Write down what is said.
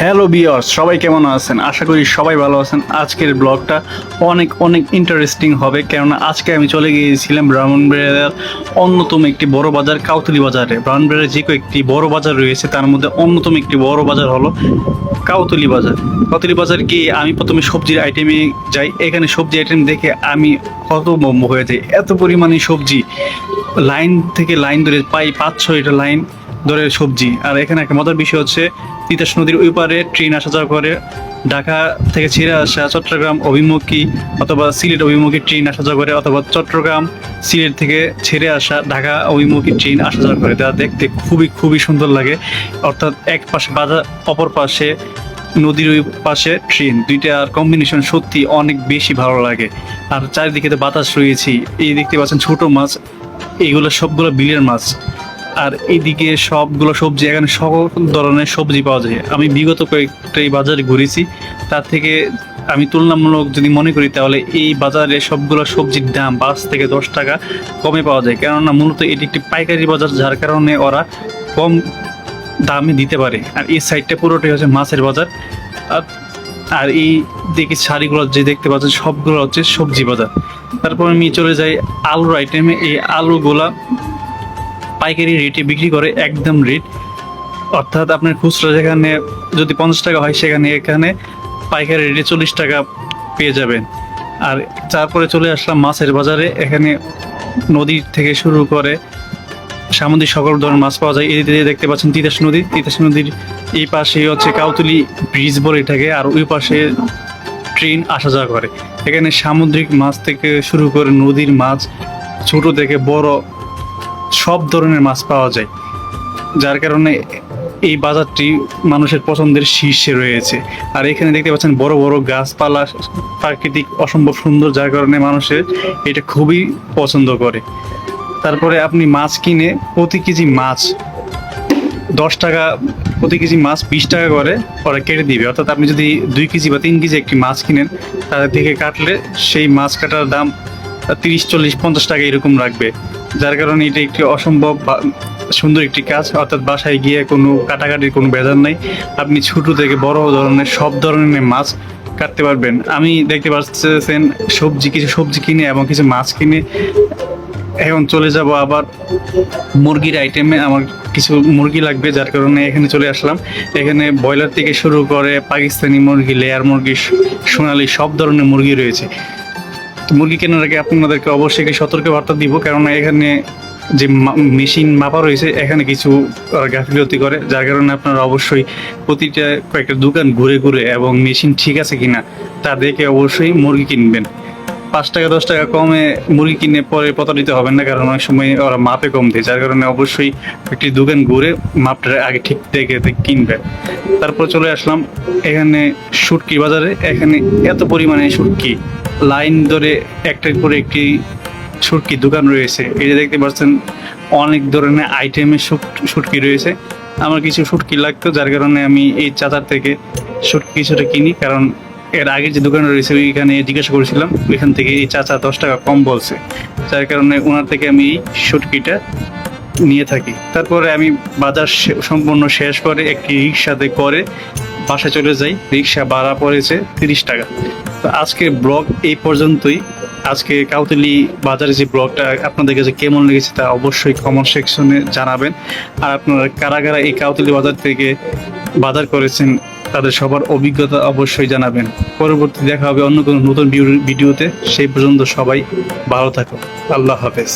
Hello viewers, সবাই কেমন আছেন? আশা করি সবাই ভালো আছেন। আজকের ব্লগটা অনেক অনেক ইন্টারেস্টিং হবে, কেননা আজকে আমি চলে গিয়েছিলাম ব্রাহ্মণবাড়িয়ার অন্যতম একটি বড় বাজার কাউতুলি বাজারে। ব্রাহ্মণবাড়িয়ার যে কয়েকটি বড় বাজার রয়েছে তার মধ্যে অন্যতম একটি বড় বাজার হলো কাউতুলি বাজার। কাউতুলি বাজার গিয়ে আমি প্রথমে সবজির আইটেমে যাই। এখানে সবজি আইটেম দেখে আমি হতভম্ব হয়ে যাই। এত পরিমাণে সবজি, লাইন থেকে লাইন ধরে প্রায় 5-6টা লাইন ধরে সবজি। আর এখানে একটা মজার বিষয় হচ্ছে, তিতাস নদীর ওই পারে ট্রেন আসা যাওয়া করে। ঢাকা থেকে ছেড়ে আসা চট্টগ্রাম অভিমুখী অথবা সিলেট অভিমুখী ট্রেন আসা যাওয়া করে, অথবা চট্টগ্রাম সিলেট থেকে ছেড়ে আসা ঢাকা অভিমুখী ট্রেন আসা যাওয়া করে। যা দেখতে খুবই খুবই সুন্দর লাগে। অর্থাৎ এক পাশে বাজার, অপর পাশে নদীর ওই পাশে ট্রেন, দুইটার কম্বিনেশন সত্যি অনেক বেশি ভালো লাগে। আর চারিদিকে তো বাতাস রয়েছে। এই দেখতে পাচ্ছেন ছোট মাছ, এইগুলো সবগুলো বিলের মাছ। আর এইদিকে সবগুলো সবজি, এখানে সকল ধরনের সবজি পাওয়া যায়। আমি বিগত কয়েকটা এই বাজারে ঘুরেছি, তার থেকে আমি তুলনামূলক যদি মনে করি তাহলে এই বাজারে সবগুলো সবজির দাম 5 থেকে 10 টাকা কমে পাওয়া যায়। কেননা মূলত এটি একটি পাইকারি বাজার, যার কারণে ওরা কম দামে দিতে পারে। আর এই সাইডটা পুরোটাই হচ্ছে মাছের বাজার। আর এই দিকে শাড়িগুলো যে দেখতে পাচ্ছেন সবগুলো হচ্ছে সবজি বাজার। তারপর আমি চলে যাই আলুর আইটেমে। এই আলুগুলা পাইকারি রেটে বিক্রি করে, একদম রেট। অর্থাৎ আপনার খুচরা যেখানে যদি 50 টাকা হয়, এখানে পাইকারি রেটে 40 টাকা পেয়ে যাবেন। আর তারপরে চলে আসলাম মাছের বাজারে। এখানে নদীর থেকে শুরু করে সামুদ্রিক সকল ধরনের মাছ পাওয়া যায়। এই দিকে দেখতে পাচ্ছেন তিতাস নদী। তিতাস নদীর এই পাশে হচ্ছে কাউতুলি ব্রিজ বলে থাকে, আর ওই পাশে ট্রেন আসা যাওয়া করে। এখানে সামুদ্রিক মাছ থেকে শুরু করে নদীর মাছ, ছোট থেকে বড় সব ধরনের মাছ পাওয়া যায়, যার কারণে এই বাজারটি মানুষের পছন্দের শীর্ষে রয়েছে। আর এখানে দেখতে পাচ্ছেন বড় বড় গাছপালা, প্রাকৃতিক অসম্ভব সুন্দর, যার কারণে মানুষের এটা খুবই পছন্দ করে। তারপরে আপনি মাছ কিনে প্রতি কেজি মাছ 10 টাকা, প্রতি কেজি মাছ 20 টাকা করে ওরা কেটে দিবে। অর্থাৎ আপনি যদি 2 কেজি বা 3 কেজি একটি মাছ কিনেন, তাদের থেকে কাটলে সেই মাছ কাটার দাম 30, 40, 50 টাকা এরকম রাখবে। যার কারণে এটা একটি অসম্ভব সুন্দর একটি কাজ। অর্থাৎ বাসায় গিয়ে কোনো কাটাকাটির কোনো ভেজাল নাই। আপনি ছোট থেকে বড় ধরনের সব ধরনের মাছ কাটতে পারবেন। আমি দেখতে পাচ্ছেন কিছু সবজি কিনে এবং কিছু মাছ কিনে এখন চলে যাব আবার মুরগির আইটেমে। আমার কিছু মুরগি লাগবে, যার কারণে এখানে চলে আসলাম। এখানে ব্রয়লার থেকে শুরু করে পাকিস্তানি মুরগি, লেয়ার মুরগি, সোনালি সব ধরনের মুরগি রয়েছে। মুরগি কেনার আগে আপনাদেরকে অবশ্যই একটি সতর্কবার্তা দিব, কেননা এখানে যে মেশিন মাপা রয়েছে এখানে কিছু গাফিলতি করে, যার কারণে আপনারা অবশ্যই প্রতিটা কয়েকটা দোকান ঘুরে ঘুরে এবং মেশিন ঠিক আছে কিনা তা দেখে অবশ্যই মুরগি কিনবেন। 5 টাকা 10 টাকা কমে মুরগি কিনে পরে প্রতারিত হবেন না, কারণ অনেক সময় ওরা মাপে কম দেয়। যার কারণে অবশ্যই একটি দোকান ঘুরে মাপটা আগে ঠিক দেখে কিনবেন। তারপর চলে আসলাম এখানে শুটকি বাজারে। এখানে এত পরিমাণে শুটকি, লাইন ধরে একটার পরে একটি শুটকি দোকান রয়েছে। এই যে দেখতে পাচ্ছেন অনেক ধরনের আইটেমের শুটকি রয়েছে। আমার কিছু শুটকি লাগতো, যার কারণে আমি এই চাচার থেকে শুটকি কিছুটা কিনি। কারণ এর আগের যে দোকান রয়েছে ওইখানে জিজ্ঞাসা করেছিলাম, ওইখান থেকে এই চাচা 10 টাকা কম বলছে, যার কারণে ওনার থেকে আমি এই শুটকিটা নিয়ে থাকি। তারপরে আমি বাজার সম্পূর্ণ শেষ করে একটি রিক্সাতে করে বাসায় চলে যাই। রিক্সা ভাড়া পড়েছে 30 টাকা। তো আজকের ব্লগ এই পর্যন্তই। আজকে কাউতুলি বাজারে যে ব্লগটা আপনাদের কাছে কেমন লেগেছে তা অবশ্যই কমেন্ট সেকশনে জানাবেন। আর আপনারা কারা কারা এই কাউতুলি বাজার থেকে বাজার করেছেন তাদের সবার অভিজ্ঞতা অবশ্যই জানাবেন। পরবর্তী দেখা হবে অন্য কোনো নতুন ভিডিওতে। সেই পর্যন্ত সবাই ভালো থাকো। আল্লাহ হাফেজ।